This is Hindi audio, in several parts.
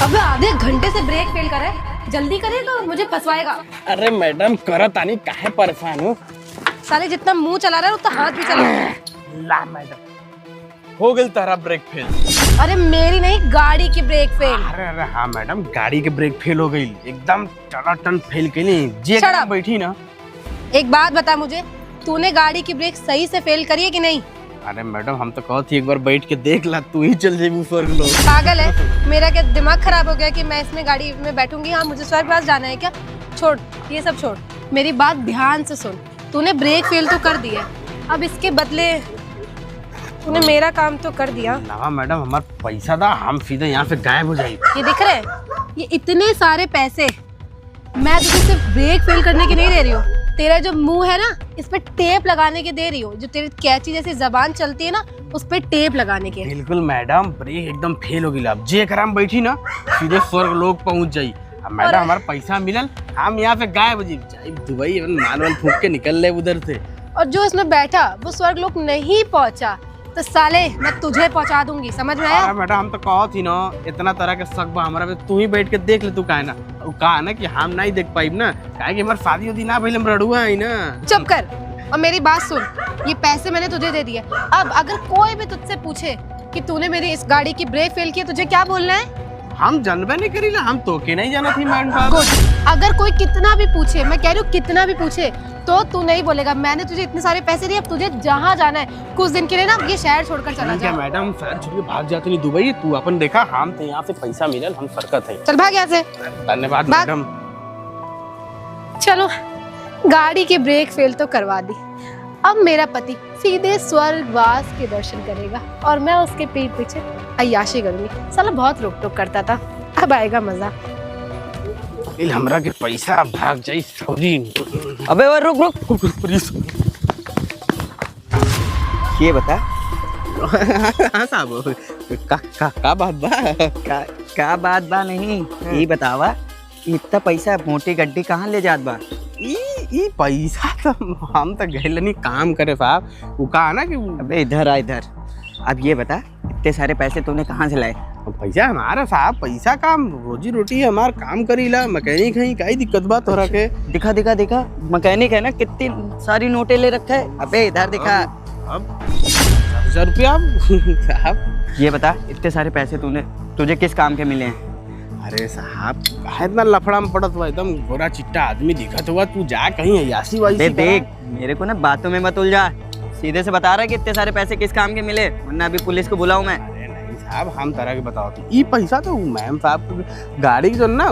अबे आधे घंटे से ब्रेक फेल कर रहा है, जल्दी करे तो मुझे फंसवाएगा। अरे मैडम करत आनी काहे परेशान हो? साले जितना मुंह चला रहा है उतना हाथ भी चला रहा है। ला मैडम हो गई तारा ब्रेक फेल। अरे मेरी नहीं, गाड़ी की ब्रेक फेल। अरे हाँ मैडम, गाड़ी के ब्रेक फेल हो गई, एकदम टनाटन फेल कैली जे बैठी ना। एक बात बता मुझे, तूने गाड़ी की ब्रेक सही से फेल करी है कि नहीं? अरे मैडम हम तो कहती एक बार बैठ के देख ला, तू ही चल जाएगी स्वर्ग लोग। पागल है, मेरा क्या दिमाग खराब हो गया कि मैं इसमें गाड़ी में बैठूंगी? हाँ मुझे स्वर्गवास जाना है क्या? छोड़ ये सब छोड़, मेरी बात ध्यान से सुन। तूने ब्रेक फेल तो कर दिया, अब इसके बदले तूने मेरा काम तो कर दिया ना मैडम, हमारा पैसा था, हम सीधे यहाँ से गायब हो जाएंगे। ये दिख रहा है, ये इतने सारे पैसे मैं तुझे सिर्फ ब्रेक फेल करने के नहीं दे रही हूँ, तेरा जो मुंह है ना इस पे टेप लगाने के दे रही हो। जो तेरी कैची जैसी जबान चलती है ना उस पे टेप लगाने के। बिल्कुल मैडम, ब्रेक एकदम फेल हो गई। अब जे कराम बैठी ना सीधे स्वर्ग लोग पहुँच जाई। अब मैडम हमारा पैसा मिलल, हम यहाँ से गायब हो जाए, दुबई माल वाल फूक के निकल ले उधर से। और जो इसमें बैठा वो स्वर्ग लोग नहीं पहुँचा तो साले मैं तुझे पहुँचा दूंगी, समझ में आया? मैडम हम तो कहो थी ना, इतना तरह के शक बा हमारा पे, तू ही बैठ के देख ले। तू कहे ना कहा ना कि हम नहीं देख पाई ना, कहे कि हमारी शादी उदी ना पहले हम रड़ुआ है ना। चुप कर और मेरी बात सुन, ये पैसे मैंने तुझे दे दिए। अब अगर कोई भी तुझसे पूछे कि तूने मेरी इस गाड़ी की ब्रेक फेल की, तुझे क्या बोलना है? हम जानबे नहीं करी ला, हम तो के नहीं जाना थी मैडम साहब। गुड, अगर कोई कितना भी पूछे, मैं कह रही हूँ कितना भी पूछे, तो तू नहीं बोलेगा मैंने तुझे इतने सारे पैसे दिए, अब तुझे जहाँ जाना है कुछ दिन के लिए ना ये शहर छोड़कर चला जा। मैडम शहर छोड़ के भाग जाते नहीं दुबई, तू अपन देखा हम तो यहाँ से पैसा मिलल, हम सरकत है। चल भाग यहाँ से। धन्यवाद मैडम। चलो गाड़ी की ब्रेक फेल तो करवा दी, अब मेरा पति सीधे स्वर्गवास के दर्शन करेगा और मैं उसके पीठ पीछे अय्याशी करूंगी। साला बहुत रोक टोक करता था, अब आएगा मजा। हमरा के पैसा भाग जाई सॉरी। अबे वो रुक प्लीज। ये बता हाँ साहब, का बात बा? का बात बा नहीं, ये बतावा इतना पैसा मोटी गड्डी कहाँ ले जात बा? ई पैसा तो हम तो गए नहीं काम करे साहब, वो कहा ना कि अबे इधर आ इधर। अब ये बता इतने सारे पैसे तूने कहाँ से लाए? पैसा हमारा साहब, पैसा काम रोजी रोटी है हमार, काम करीला, मैकेनिक है, कई दिक्कत बात तोरा के? दिखा दिखा दिखा, मैकेनिक है ना, कितनी सारी नोटें ले रखा है। अबे इधर दिखा। अब 1000 रुपया साहब। ये बता इतने सारे पैसे तुझे किस काम के मिले हैं? अरे साहब इतना लफड़ा में पड़त हुआ, एकदम गोरा चिट्टा आदमी दिखत हुआ, तू जा कहीं अयासी वासी देख मेरे को ना बातों में मत उलझा, सीधे से बता रहा है कि इतने सारे पैसे किस काम के मिले, वरना अभी पुलिस को बुलाऊं मैं। अरे नहीं साहब, हम तरह के बताओ ये पैसा तो मैम साहब गाड़ी की जो ना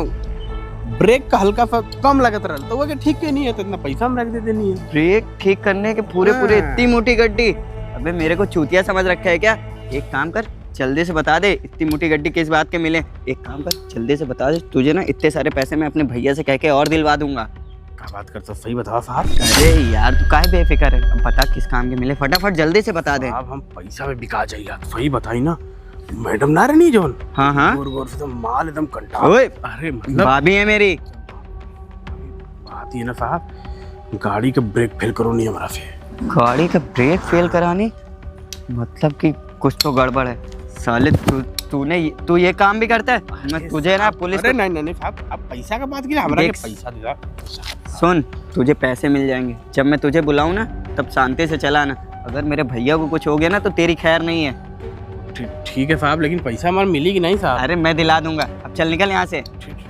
ब्रेक का हल्का सा कम लगत रहा तो वो ठीक के नहीं है, तो इतना पैसा हम रख देते नहीं है। ब्रेक ठीक करने के पूरे इतनी मोटी गड्डी? अबे मेरे को चूतिया समझ रखा है क्या? एक काम कर जल्दी से बता दे इतनी मोटी गड्डी किस बात के मिले। एक काम कर जल्दी से बता दे, तुझे ना इतने सारे पैसे मैं अपने भैया से कह के और दिलवा दूंगा। क्या बात करते हो, सही बताओ साहब। अरे यार तू काहे बेफिक्र है, अब बता किस काम के मिले, फटाफट जल्दी से बता दे। अब हम पैसा में बिका जाइए, सही बताई ना मैडम ना रही जोन। हाँ हाँ गोर से तो माल एकदम कंटा। अरे मतलब भाभी है मेरी बात ये ना साहब, गाड़ी का ब्रेक फेल करो नहीं हमारा से। गाड़ी का ब्रेक फेल करानी मतलब कि कुछ तो गड़बड़ है। साले तू ये काम भी करता है? मैं तुझे ना पुलिस। अरे नहीं साहब, अब पैसा का बात की, हमारा के पैसा दे दो। सुन तुझे पैसे मिल जाएंगे, जब मैं तुझे बुलाऊं ना तब शांति से चला ना, अगर मेरे भैया को कुछ हो गया ना तो तेरी खैर नहीं है। ठीक है साहब, लेकिन पैसा हमारा मिलेगी नहीं साहब? अरे मैं दिला दूंगा, अब चल निकल यहाँ से।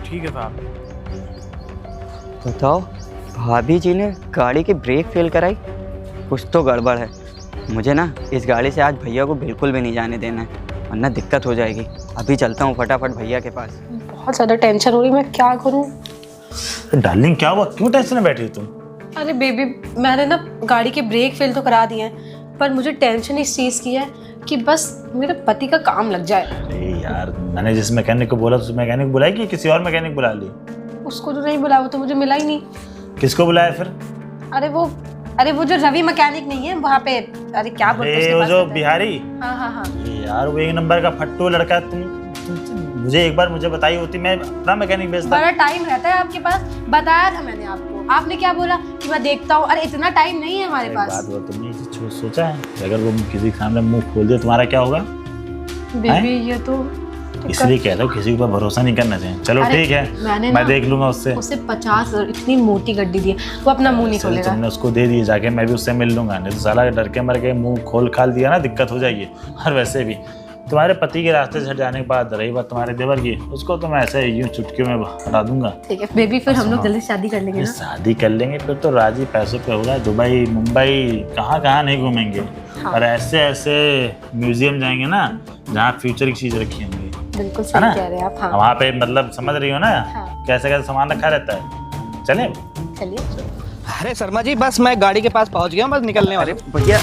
ठीक है साहब। बताओ भाभी जी ने गाड़ी की ब्रेक फेल कराई, कुछ तो गड़बड़ है। मुझे ना इस गाड़ी से आज भैया को बिल्कुल भी नहीं जाने देना है, वरना दिक्कत हो जाएगी। अभी चलता हूँ फटाफट भैया के पास। बहुत ज़्यादा टेंशन हो रही, मैं क्या करूँ? डार्लिंग क्या हुआ, क्यों टेंशन में बैठी हो तुम? अरे बेबी, मैंने ना गाड़ी के ब्रेक फेल तो करा दिए हैं, पर मुझे टेंशन इस चीज़ की है कि बस मेरे पति का काम लग जाए। अरे यार मैंने जिस मैकेनिक को बोला, तो मैकेनिक बुलाई कि किसी और मैकेनिक बुला ली? उसको तो नहीं बुलाया, वो तो मुझे मिला ही नहीं। किसको बुलाया फिर? अरे वो जो रवि मैकेनिक नहीं है वहाँ पे, अरे क्या बोलते हैं उसके वो पास जो रहता है। बिहारी? हाँ। यार वो एक नंबर का फट्टू लड़का है। मुझे एक बार बताई होती, मैं अपना मैकेनिक भेजता। बड़ा टाइम रहता है आपके पास, बताया था मैंने आपको, आपने क्या बोला कि मैं देखता हूँ। अरे इतना टाइम नहीं है हमारे पास। बात वो तुमने सोचा है अगर वो किसी के सामने मुंह खोल दे तुम्हारा क्या होगा? बेबी ये तो इसलिए कहता हूँ किसी के ऊपर भरोसा नहीं करना चाहिए। चलो अरे, ठीक है, मैंने मैं ना देख लूंगा उससे। उसे 50 इतनी मोटी गड्डी दी है, वो अपना मुंह नहीं चलो खोलेगा। तुमने उसको दे दी, जाके मैं भी उससे मिल लूंगा। नहीं तो साला डर के मर के मुंह खोल खाल दिया ना, दिक्कत हो जाएगी। और वैसे भी तुम्हारे पति के रास्ते से हट जाने के बाद रही बात तुम्हारे देवर की, उसको तो मैं ऐसे ही यूं चुटकियों में हटा दूंगा। ठीक है बेबी, फिर हम लोग जल्दी शादी कर लेंगे ये ना। शादी कर लेंगे फिर तो राजी पैसों पे होगा। दुबई मुंबई कहाँ कहाँ नहीं घूमेंगे। हाँ। और ऐसे ऐसे म्यूजियम जाएंगे ना जहाँ फ्यूचर की चीज रखी होंगी, बिल्कुल है सही ना? कह रहे हैं आप। हाँ वहाँ पे मतलब समझ रही हो ना, हाँ। कैसे कैसे सामान रखा रहता है। चले चलिए। अरे शर्मा जी, बस मैं गाड़ी के पास पहुंच गया हूं, बस निकलने वाले। अरे भैया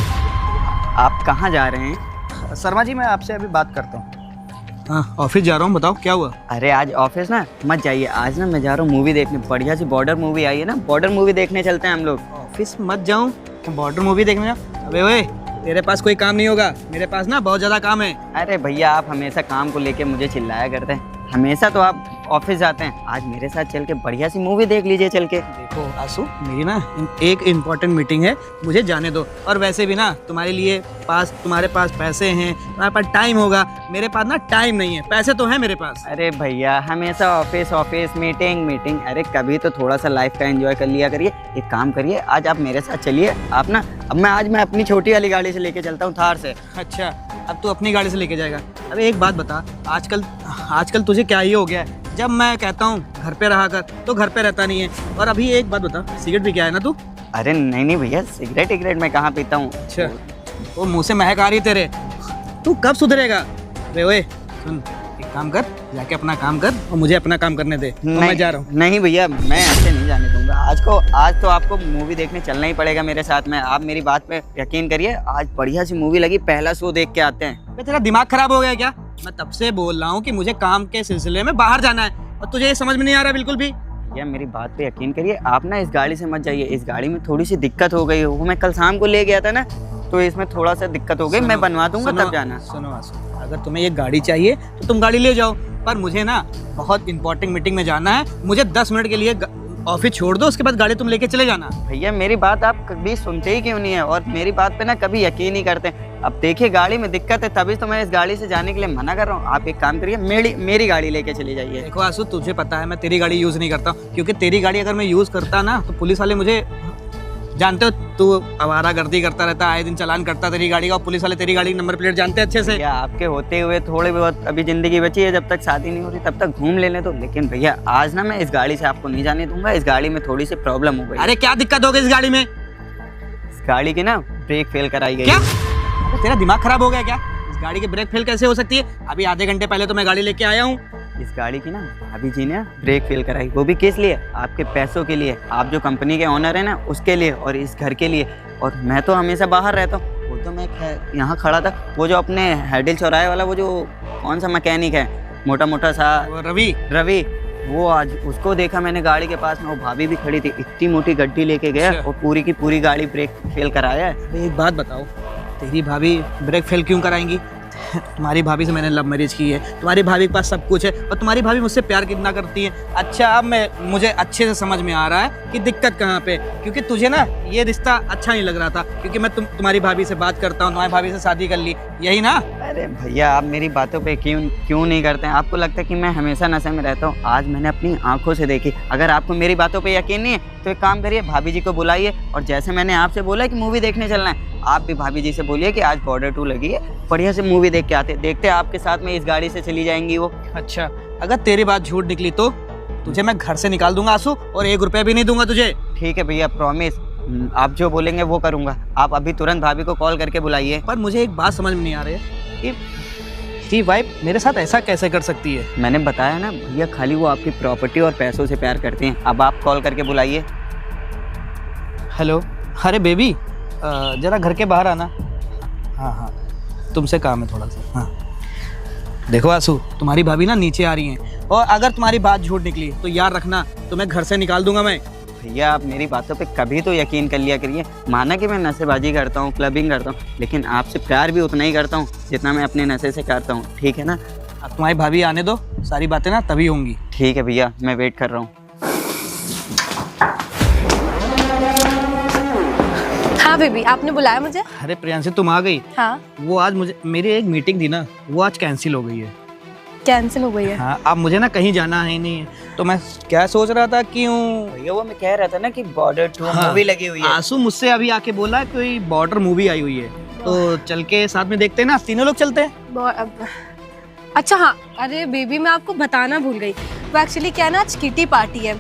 आप कहाँ जा रहे हैं? शर्मा जी, मैं आपसे अभी बात करता हूँ। हाँ, ऑफिस जा रहा हूँ, बताओ क्या हुआ। अरे आज ऑफिस ना मत जाइए, आज ना मैं जा रहा हूँ मूवी देखने। बढ़िया सी बॉर्डर मूवी आई है ना, बॉर्डर मूवी देखने चलते हैं हम लोग। ऑफिस मत जाऊँ, बॉर्डर मूवी देखने जाऊँ? अबे ओए, तेरे पास कोई काम नहीं होगा, मेरे पास ना बहुत ज्यादा काम है। अरे भैया आप हमेशा काम को लेके मुझे चिल्लाया करते हैं, हमेशा तो आप ऑफिस जाते हैं। आज मेरे साथ चल के बढ़िया सी मूवी देख लीजिए चल के। देखो आंसू, मेरी ना एक इम्पोर्टेंट मीटिंग है, मुझे जाने दो। और वैसे भी ना तुम्हारे पास पैसे हैं, तुम्हारे पास टाइम होगा, मेरे पास ना टाइम नहीं है। पैसे तो हैं मेरे पास। अरे भैया हमेशा ऑफिस ऑफिस मीटिंग मीटिंग, अरे कभी तो थोड़ा सा लाइफ का एंजॉय कर लिया करिए। एक काम करिए, आज आप मेरे साथ चलिए। आप ना आज मैं अपनी छोटी वाली गाड़ी से लेके चलता हूँ, थार से। अच्छा, अब तू अपनी गाड़ी से लेके जाएगा? अरे एक बात बता, आजकल तुझे क्या ही हो गया है? जब मैं कहता हूँ घर पे रहा कर तो घर पे रहता नहीं है। और अभी एक बात बता, सिगरेट भी क्या है ना तू? अरे नहीं भैया, सिगरेट मैं कहाँ पीता हूँ। अच्छा, वो मुंह से महक आ रही है तेरे। तू कब सुधरेगा? अरे ओए सुन, एक काम कर, जाके अपना काम कर और मुझे अपना काम करने दे। तो मैं जा रहा हूँ। नहीं भैया, मैं ऐसे नहीं जाने दूंगा। आज तो आपको मूवी देखने चलना ही पड़ेगा मेरे साथ में। आप मेरी बात पे यकीन करिए, आज बढ़िया सी मूवी लगी, पहला शो देख के आते हैं। तेरा दिमाग खराब हो गया क्या? मैं तब से बोल रहा हूँ कि मुझे काम के सिलसिले में बाहर जाना है और तुझे ये समझ में नहीं आ रहा बिल्कुल भी। भैया मेरी बात पे यकीन करिए, आप ना इस गाड़ी से मत जाइए। इस गाड़ी में थोड़ी सी दिक्कत हो गई, वो मैं कल शाम को ले गया था ना, तो इसमें थोड़ा सा दिक्कत हो गई। मैं बनवा दूंगा तब जाना। सुनो आंसू, अगर तुम्हें ये गाड़ी चाहिए तो तुम गाड़ी ले जाओ, पर मुझे ना बहुत इंपॉर्टेंट मीटिंग में जाना है। मुझे 10 मिनट के लिए ऑफिस छोड़ दो, उसके बाद गाड़ी तुम लेके चले जाना। भैया मेरी बात आप कभी सुनते ही क्यों नहीं है, और मेरी बात पे ना कभी यकीन नहीं करते। अब देखिए गाड़ी में दिक्कत है, तभी तो मैं इस गाड़ी से जाने के लिए मना कर रहा हूँ। आप एक काम करिए, मेरी गाड़ी लेके चली जाइए। देखो आंसू, तुझे पता है मैं तेरी गाड़ी यूज़ नहीं करता, क्योंकि तेरी गाड़ी अगर मैं यूज़ करता ना तो पुलिस वाले मुझे, जानते हो तू आवारागर्दी करता रहता, आए दिन चालान करता तेरी गाड़ी का, और पुलिस वाले तेरी गाड़ी की नंबर प्लेट जानते हैं अच्छे से। भैया आपके होते हुए थोड़े बहुत अभी जिंदगी बची है, जब तक शादी नहीं हो रही तब तक घूम लेने दो। लेकिन भैया आज ना मैं इस गाड़ी से आपको नहीं जाने दूंगा। इस गाड़ी में थोड़ी सी प्रॉब्लम हो गई। अरे क्या दिक्कत हो गई इस गाड़ी में? इस गाड़ी की ना ब्रेक फेल कराई गई। क्या? अरे तेरा दिमाग खराब हो गया क्या? इस गाड़ी की ब्रेक फेल कैसे हो सकती है? अभी आधे घंटे पहले तो मैं गाड़ी लेके आया हूँ। इस गाड़ी की ना अभी जी ने ब्रेक फेल कराई, वो भी किस लिए? आपके पैसों के लिए। आप जो कंपनी के ओनर है ना उसके लिए, और इस घर के लिए। और मैं तो हमेशा बाहर रहता हूँ, वो तो मैं यहाँ खड़ा था। वो जो अपने हैडिल चौराहे वाला, वो जो कौन सा मैकेनिक है मोटा मोटा सा, वो रवि, वो आज उसको देखा मैंने गाड़ी के पास में। वो भाभी भी खड़ी थी, इतनी मोटी गड्डी लेके गया अच्छा। और पूरी की पूरी गाड़ी ब्रेक फेल कराया है। अरे एक बात बताओ, तेरी भाभी ब्रेक फेल क्यों कराएंगी? तुम्हारी भाभी से मैंने लव मैरिज की है, तुम्हारी भाभी के पास सब कुछ है, और तुम्हारी भाभी मुझसे प्यार कितना करती है। अच्छा, अब मुझे अच्छे से समझ में आ रहा है कि दिक्कत कहाँ पे, क्योंकि तुझे ना ये रिश्ता अच्छा नहीं लग रहा था, क्योंकि मैं तुम्हारी भाभी से बात करता हूँ, तुम्हारी भाभी से शादी कर ली, यही ना? अरे भैया आप मेरी बातों पे क्यों नहीं करते हैं? आपको लगता है कि मैं हमेशा नशे में रहता हूँ? आज मैंने अपनी आंखों से देखी। अगर आपको मेरी बातों पे यकीन नहीं है तो एक काम करिए, भाभी जी को बुलाइए, और जैसे मैंने आपसे बोला कि मूवी देखने चलना है, आप भी भाभी जी से बोलिए कि आज बॉर्डर 2 लगी है, बढ़िया से मूवी देख के आते। देखते आपके साथ में इस गाड़ी से चली जाएंगी वो। अच्छा, अगर तेरी बात झूठ निकली तो तुझे मैं घर से निकाल दूंगा आंसू, और 1 रुपया भी नहीं दूंगा तुझे। ठीक है भैया, प्रॉमिस, आप जो बोलेंगे वो करूँगा। आप अभी तुरंत भाभी को कॉल करके बुलाइए। पर मुझे एक बात समझ में नहीं आ रही है कि तेरी वाइफ मेरे साथ ऐसा कैसे कर सकती है? मैंने बताया ना भैया, खाली वो आपकी प्रॉपर्टी और पैसों से प्यार करते हैं। अब आप कॉल करके बुलाइए। हेलो, अरे बेबी, जरा घर के बाहर आना। हाँ, तुमसे काम है थोड़ा सा। हाँ देखो आंसू, तुम्हारी भाभी ना नीचे आ रही हैं, और अगर तुम्हारी बात झूठ निकली तो याद रखना, तुम्हें घर से निकाल दूंगा मैं। भैया आप मेरी बातों पे कभी तो यकीन कर लिया करिए। माना कि मैं नशेबाजी करता हूँ, क्लबिंग करता हूँ, लेकिन आपसे प्यार भी उतना ही करता हूँ जितना मैं अपने नशे से करता हूँ। ठीक है ना? अब तुम्हारी भाभी आने दो, सारी बातें ना तभी होंगी। ठीक है भैया, मैं वेट कर रहा हूँ। हाँ बेबी, आपने बुलाया मुझे? अरे प्रियांशी, तुम आ गई? हाँ। वो आज मेरी एक मीटिंग थी ना, वो आज कैंसिल हो गई है। कैंसिल हो गई है। हाँ, अब मुझे ना कहीं जाना है नहीं, तो मैं क्या सोच रहा था क्यों भैया वो मैं कह रहा था ना कि बॉर्डर 2 हाँ, मूवी लगी हुई है। आंसू मुझसे अभी आके बोला कोई बॉर्डर मूवी आई हुई है, तो चल के साथ में देखते हैं ना, तीनों लोग चलते हैं। अच्छा हाँ, अरे बेबी मैं आपको बताना भूल गई, वो एक्चुअली क्या है ना, आज किटी पार्टी है,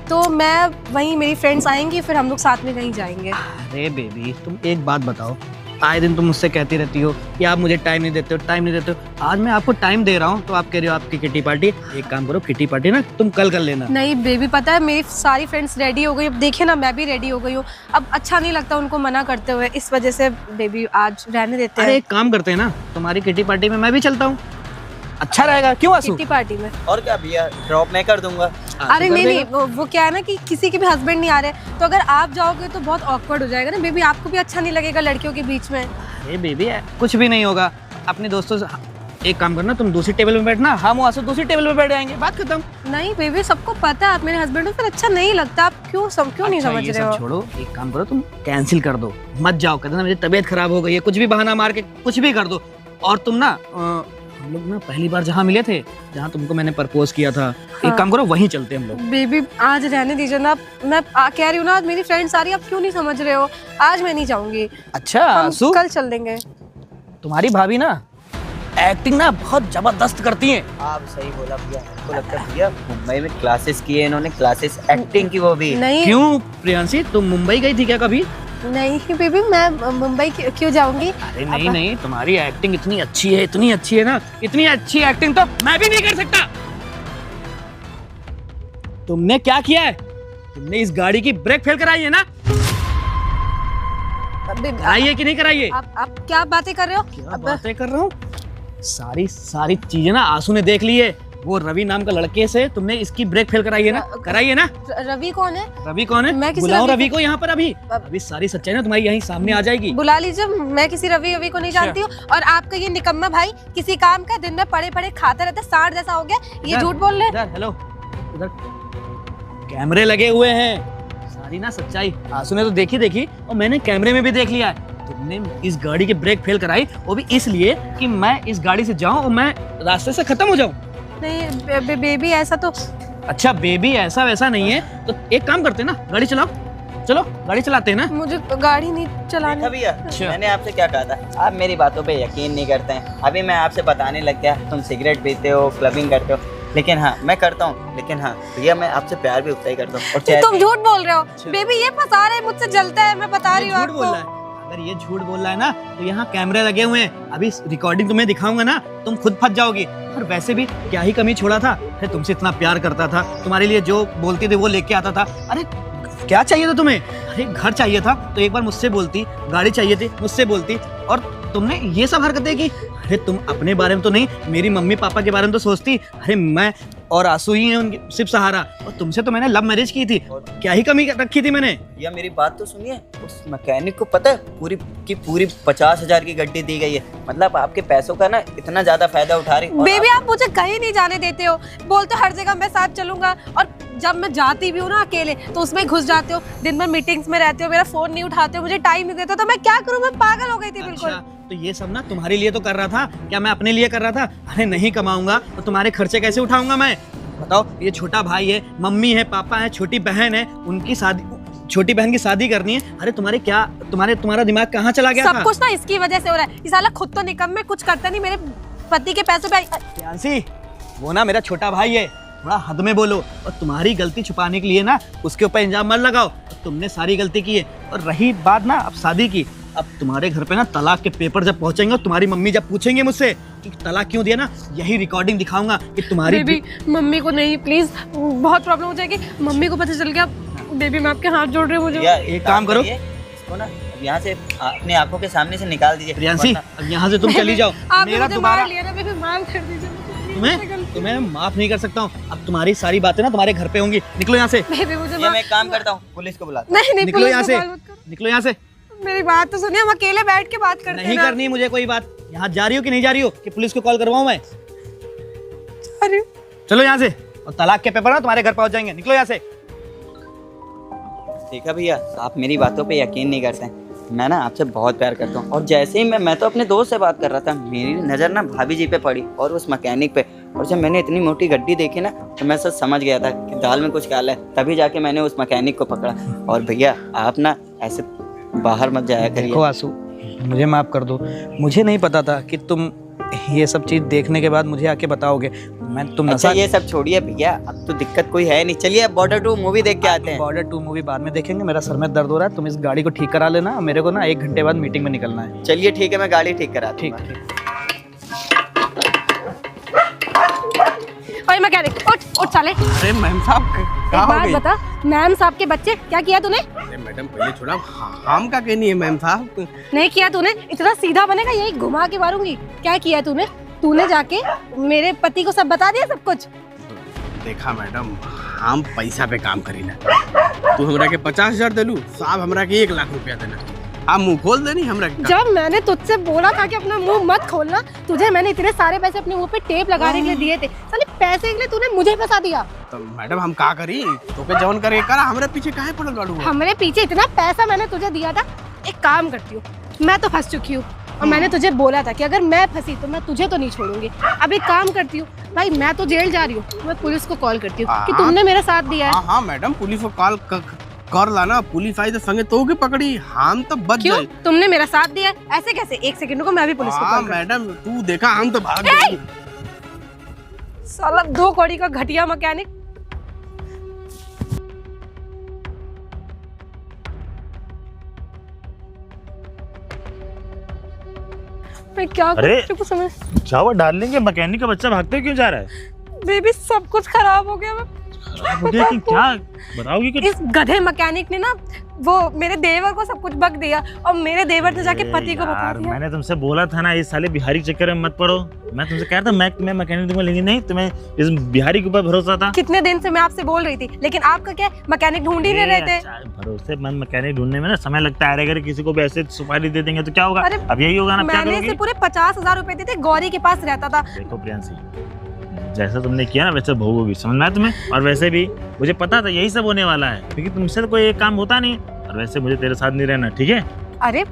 तो मैं वहीं, मेरी फ्रेंड्स आएंगी, फिर हम लोग साथ में कहीं जाएंगे। अरे बेबी तुम एक बात बताओ, आए दिन तुम मुझसे कहती रहती हो कि आप मुझे टाइम नहीं देते हो, टाइम नहीं देते हो। आज मैं आपको टाइम दे रहा हूँ तो आप कह रहे हो आपकी किटी पार्टी। एक काम करो, किटी पार्टी ना तुम कल कर लेना। नहीं बेबी, पता है मेरी सारी फ्रेंड्स रेडी हो गई, अब देखिए ना मैं भी रेडी हो गई हूँ, अब अच्छा नहीं लगता उनको मना करते हुए, इस वजह से बेबी आज रहने देते अरे हैं। एक काम करते हैं ना, तुम्हारी किटी पार्टी में मैं भी चलता हूँ, अच्छा रहेगा। क्यों आंसू? किटी पार्टी में। और क्या भैया, ड्रॉप मैं कर दूंगा। अरे नहीं नहीं, वो क्या है ना कि किसी के भी हस्बैंड नहीं आ रहे, तो अगर आप जाओगे तो बहुत ऑकवर्ड हो जाएगा ना बेबी, आपको भी अच्छा नहीं लगेगा लड़कियों के बीच में। अरे बेबी कुछ भी नहीं होगा, अपने दोस्तों से एक काम करना, तुम दूसरी टेबल में बैठना, हम वहाँ से दूसरी टेबल में बैठ जाएंगे, बात खत्म। नहीं बेबी, सबको पता है आप मेरे हस्बैंड हो, फिर अच्छा नहीं लगता, आप क्यों नहीं अच्छा, समझ ये रहे सब हो। छोड़ो, एक काम करो, तुम कैंसिल कर दो, मत जाओ, कहते ना मेरी तबीयत खराब हो गई है, कुछ भी बहाना मार के कुछ भी कर दो। और तुम ना हम लोग ना पहली बार जहाँ मिले थे, जहाँ तुमको मैंने प्रपोज किया था, हाँ। एक काम करो वहीं चलते हैं हम लोग। बेबी आज रहने दीजिए ना, मैं कह रही हूँ ना, आज मेरी फ्रेंड्स आ रही है, आप क्यों नहीं समझ रहे हो, आज मैं नहीं जाऊंगी, अच्छा हम आंसू, कल चल देंगे। तुम्हारी भाभी ना एक्टिंग ना बहुत जबरदस्त करती है। आप सही बोला भैया, हमको लगता है भैया मुंबई में क्लासेस किए इन्होंने, क्लासेस एक्टिंग की, वो भी। नहीं क्यों प्रियांशी, तुम मुंबई गई थी क्या कभी? नहीं बेबी, मैं मुंबई क्यों जाऊंगी। अरे नहीं नहीं, तुम्हारी एक्टिंग इतनी अच्छी है, इतनी अच्छी है ना, इतनी अच्छी एक्टिंग तो मैं भी नहीं कर सकता। तुमने क्या किया है? तुमने इस गाड़ी की ब्रेक फेल कराई है ना? कराई है कि नहीं कराई है? आप क्या बातें कर रहे हो? क्या बातें कर रहा हूँ? सारी चीजें ना आंसू ने देख ली है। वो रवि नाम का लड़के से तुमने इसकी ब्रेक फेल कराई है ना? कराई है ना? रवि कौन है? रवि कौन है? मैं किसी बुलाओ रवि रवि को यहाँ पर अभी सारी सच्चाई ना तुम्हारी यहीं सामने आ जाएगी। बुला लीजिए, मैं किसी रवि को नहीं जानती हूँ, और आपका ये निकम्मा भाई किसी काम का, दिन में पड़े पड़े खाता रहता है, सांड जैसा हो गया, ये झूठ बोल रहे हैं। हेलो, उधर कैमरे लगे हुए हैं, सारी ना सच्चाई आंसू ने तो देखी और मैंने कैमरे में भी देख लिया है। तुमने इस गाड़ी की ब्रेक फेल कराई, वो भी इसलिए कि मैं इस गाड़ी से जाऊं और मैं रास्ते से खत्म हो जाऊं। नहीं बेबी, ऐसा तो। अच्छा बेबी, ऐसा वैसा नहीं है, तो एक काम करते हैं ना, गाड़ी चलाओ, चलो गाड़ी चलाते हैं ना। मुझे गाड़ी नहीं चलानी। देखा भैया, मैंने आपसे क्या कहा था, आप मेरी बातों पे यकीन नहीं करते हैं। अभी मैं आपसे बताने लग गया, तुम सिगरेट पीते हो, क्लबिंग करते हो, लेकिन हाँ मैं करता हूँ, लेकिन हाँ भैया मैं आपसे प्यार भी उतना ही करता हूँ। और तुम झूठ बोल रहे हो बेबी, ये फंसा रहे हैं, मुझसे जलता है, मैं बता रही हूँ झूठ बोल रहा आपको। है। अगर ये झूठ बोल रहा है ना, तो यहाँ कैमरे लगे हुए हैं, अभी रिकॉर्डिंग तुम्हें दिखाऊंगा ना, तुम खुद फंस जाओगी। और वैसे भी क्या ही कमी छोड़ा था, अरे तुमसे इतना प्यार करता था, तुम्हारे लिए जो बोलती थी वो लेके आता था। अरे क्या चाहिए था तुम्हें? अरे घर चाहिए था तो एक बार मुझसे बोलती, गाड़ी चाहिए थी मुझसे बोलती, और तुमने ये सब हरकतें की। अरे तुम अपने बारे में तो नहीं, मेरी मम्मी पापा के बारे में तो सोचती। अरे मैं और आंसू ही है उनकी सिर्फ सहारा, और तुमसे तो मैंने लव मैरिज की थी, क्या ही कमी रखी थी मैंने। भैया मेरी बात तो सुनिए, उस मैकेनिक को पता है पूरी 50,000 की गड्डी दी गई है, मतलब आपके पैसों का ना इतना ज्यादा फायदा उठा रही। बेबी आप मुझे कहीं नहीं जाने देते हो, बोलते हो हर जगह मैं साथ चलूंगा, और जब मैं जाती भी हूँ ना अकेले तो उसमें घुस जाते हो, दिन भर मीटिंग्स में रहते हो, मेरा फोन नहीं उठाते हो, मुझे टाइम नहीं देते हो, तो मैं क्या करूँ, मैं पागल हो गई थी बिल्कुल। अच्छा, तो ये सब ना तुम्हारे लिए तो कर रहा था, क्या मैं अपने लिए कर रहा था? अरे नहीं कमाऊंगा तो तुम्हारे खर्चे कैसे उठाऊंगा मैं? बताओ, ये छोटा भाई है, मम्मी है, पापा है, छोटी बहन है, उनकी शादी, छोटी बहन की शादी करनी है। अरे तुम्हारा दिमाग कहाँ चला गया सब था? कुछ ना इसकी वजह से हो रहा है, ये साला खुद तो निकम्मे, कुछ करता नहीं, मेरे पति के पैसों पे। प्रियांशी, वो ना मेरा छोटा भाई है, थोड़ा हद में बोलो, और तुम्हारी गलती छुपाने के लिए ना उसके ऊपर इल्जाम मत लगाओ। तुमने सारी गलती की है। और रही बात ना अब शादी की, अब तुम्हारे घर पे ना तलाक के पेपर जब पहुंचेंगे और तुम्हारी मम्मी जब पूछेंगे मुझसे कि तलाक क्यों दिया ना, यही रिकॉर्डिंग दिखाऊंगा कि तुम्हारी बेबी मम्मी को नहीं, प्लीज बहुत प्रॉब्लम हो जाएगी, मम्मी को पता चल गया। बेबी मैं आपके हाथ जोड़ रही हूँ, मुझे भैया एक काम करो, इसको ना अब यहाँ से अपनी आंखों के सामने से निकाल दीजिए। प्रियांशी, अब यहाँ से तुम चली जाओ। आप मेरा मुझे दोबारा मार लिया ना बेबी, माफ कर दीजिए तुम्हें माफ नहीं कर सकता हूँ। अब तुम्हारी सारी बातें ना तुम्हारे घर पे होंगी। निकलो यहाँ से। बेबी मुझे मैं एक काम करता हूँ, पुलिस को बुलाता हूँ। नहीं निकलो यहाँ से, निकलो यहाँ से। मेरी बात तो सुनिए, हम अकेले बैठ के बात करते हैं। नहीं करनी मुझे कोई बात। यहाँ जा रही हो कि नहीं जा रही हो कि पुलिस को कॉल करवाऊं मैं? अरे चलो यहाँ से, और तलाक के पेपर ना तुम्हारे घर पहुंच जाएंगे। निकलो यहाँ से। देखा भैया, आप मेरी बातों पे यकीन नहीं करते हैं। मैं ना आपसे बहुत प्यार करता हूँ, और जैसे ही मैं तो अपने दोस्त से बात कर रहा था, मेरी नज़र ना भाभी जी पे पड़ी और उस मैकेनिक पे। और जब मैंने इतनी मोटी गड्डी देखी ना तो मैं सब समझ गया था कि दाल में कुछ काला है, तभी जाके मैंने उस मैकेनिक को पकड़ा। और भैया आप ना ऐसे बाहर मत जाया देखो करिए। आंसू, मुझे माफ़ कर दो, मुझे नहीं पता था कि तुम ये सब चीज़ देखने के बाद मुझे आके बताओगे। तुम अच्छा नशा ये सब छोड़िए भैया, अब तो दिक्कत कोई है नहीं, चलिए अब बॉर्डर 2 मूवी देख के आते हैं। बॉर्डर 2 मूवी बाद में देखेंगे, मेरा सर में दर्द हो रहा है, तुम इस गाड़ी को ठीक करा लेना, मेरे को ना 1 घंटे बाद मीटिंग में निकलना है। चलिए ठीक है, मैं गाड़ी ठीक करा ठीक दूंगा। ठीक। ओए मैकेनिक, उठ साले। अरे मैम साहब एक कहाँ हो बात गई? बता, मैम साहब के बच्चे, क्या किया तूने? अरे मैडम पहले छोड़ा, हम का कहनी है मैम साहब? नहीं किया तूने, इतना सीधा बनेगा यही घुमा के मारूंगी। क्या किया तूने? तूने जाके मेरे पति को सब बता दिया, सब कुछ? देखा मैडम, हम पैसा पे काम करी ना। तू हमरा के 50,000 देलू, साहब हमरा के 1 लाख रुपया देना। आप मुंह खोल देनी हमरा के। जब मैंने तुझसे बोला था कि अपना मुंह मत खोलना, तुझे मैंने इतने सारे पैसे अपने मुंह पे टेप लगाने के लिए दिए थे, साले पैसे के लिए तूने मुझे फंसा दिया। तो मैडम हम का करी? तो के जवन करे करा, हमरा पीछे काहे पड़ल बाड़ू? हमारे पीछे इतना पैसा मैंने तुझे दिया था। एक काम करती हूँ, मैं तो फंस चुकी हूँ और मैंने तुझे बोला था कि अगर मैं फंसी तो मैं तुझे तो नहीं छोड़ूंगी। अब एक काम करती हूँ भाई, मैं तो जेल जा रही हूँ, मैं पुलिस को कॉल करती हूँ कि तुमने मेरा साथ दिया है। हाँ हाँ मैडम, पुलिस को कॉल कर लाना, पुलिस आई तो संगे तो के पकड़ी, हम तो बच क्यों? गए। तुमने मेरा साथ दिया है, ऐसे कैसे? 1 सेकंड को मैं भी पुलिस को हाँ कॉल करती मैडम, तू देखा हम तो भाग गए। हूँ। साला 2 कौड़ी का घटिया मैकेनिक। मैं क्या अरे! करूं, कुछ समझ। क्या हुआ डार्लिंग, के मैकेनिक का बच्चा भागते क्यों जा रहा है? बेबी सब कुछ खराब हो गया। मुझे कि क्या बताओगी कुछ? इस गधे मैकेनिक ने ना वो मेरे देवर को सब कुछ बक दिया और मेरे देवर ने जाके पति को बता यार, दिया। मैंने तुमसे बोला था ना इस साले बिहारी के चक्कर में मत पड़ो। मैं तुमसे कह रहा था मैं मैकेनिक दूंगा, लेकिन नहीं, तुम्हें इस बिहारी के ऊपर भरोसा था। कितने दिन से मैं आपसे बोल रही थी, लेकिन आपका क्या, मैकेनिक ढूंढ ही नहीं रहे थे। अच्छा, भरोसेमंद मैकेनिक ढूंढने में ना समय लगता है। अगर किसी को भी ऐसे सुपारी दे देंगे तो क्या होगा? अरे, अब यही होगा ना, क्या मैंने करोगी? इसे पूरे 50,000 रुपए दिए थे, गौरी के पास रहता था। देखो प्रियांशी, जैसा तुमने किया ना वैसे भोगोगी, समझ में आया तुम्हें? और वैसे भी मुझे पता था यही सब होने वाला है, क्योंकि तुमसे तो कोई एक काम होता नहीं। और वैसे मुझे तेरे साथ नहीं रहना, ठीक है? अरे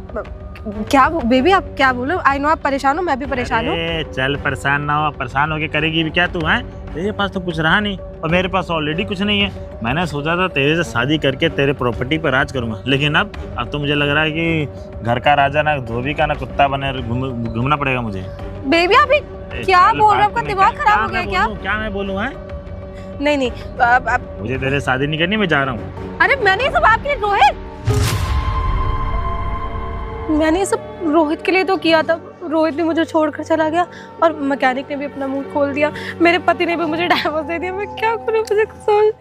क्या बेबी, आप क्या बोलो? आई नो आप परेशान हो, मैं भी परेशान हूँ। अरे चल, परेशान ना हो। परेशान होके करेगी भी क्या तू? है तेरे पास तो कुछ रहा नहीं और मेरे पास ऑलरेडी कुछ नहीं है। मैंने सोचा था तेरे से शादी करके तेरे प्रॉपर्टी पर राज करूंगा, लेकिन अब तो मुझे लग रहा है कि घर का राजा ना धोबी का ना कुत्ता बने घूमना पड़ेगा मुझे। बेबी आप क्या चल, बोल रहे हो? बात आपका नहीं, दिमाग खराब हो गया क्या? क्या मैं बोलूँ? है नहीं नहीं, मुझे तेरे शादी नहीं करनी, मैं जा रहा हूँ। अरे मैंने ये सब आपके लिए, रोहित, मैंने ये सब रोहित के लिए तो किया था। रोहित ने मुझे छोड़कर चला गया और मैकेनिक ने भी अपना मुंह खोल दिया, मेरे पति ने भी मुझे डाइवोर्स दे दिया। मैं क्या करूं, मुझे कुछ समझ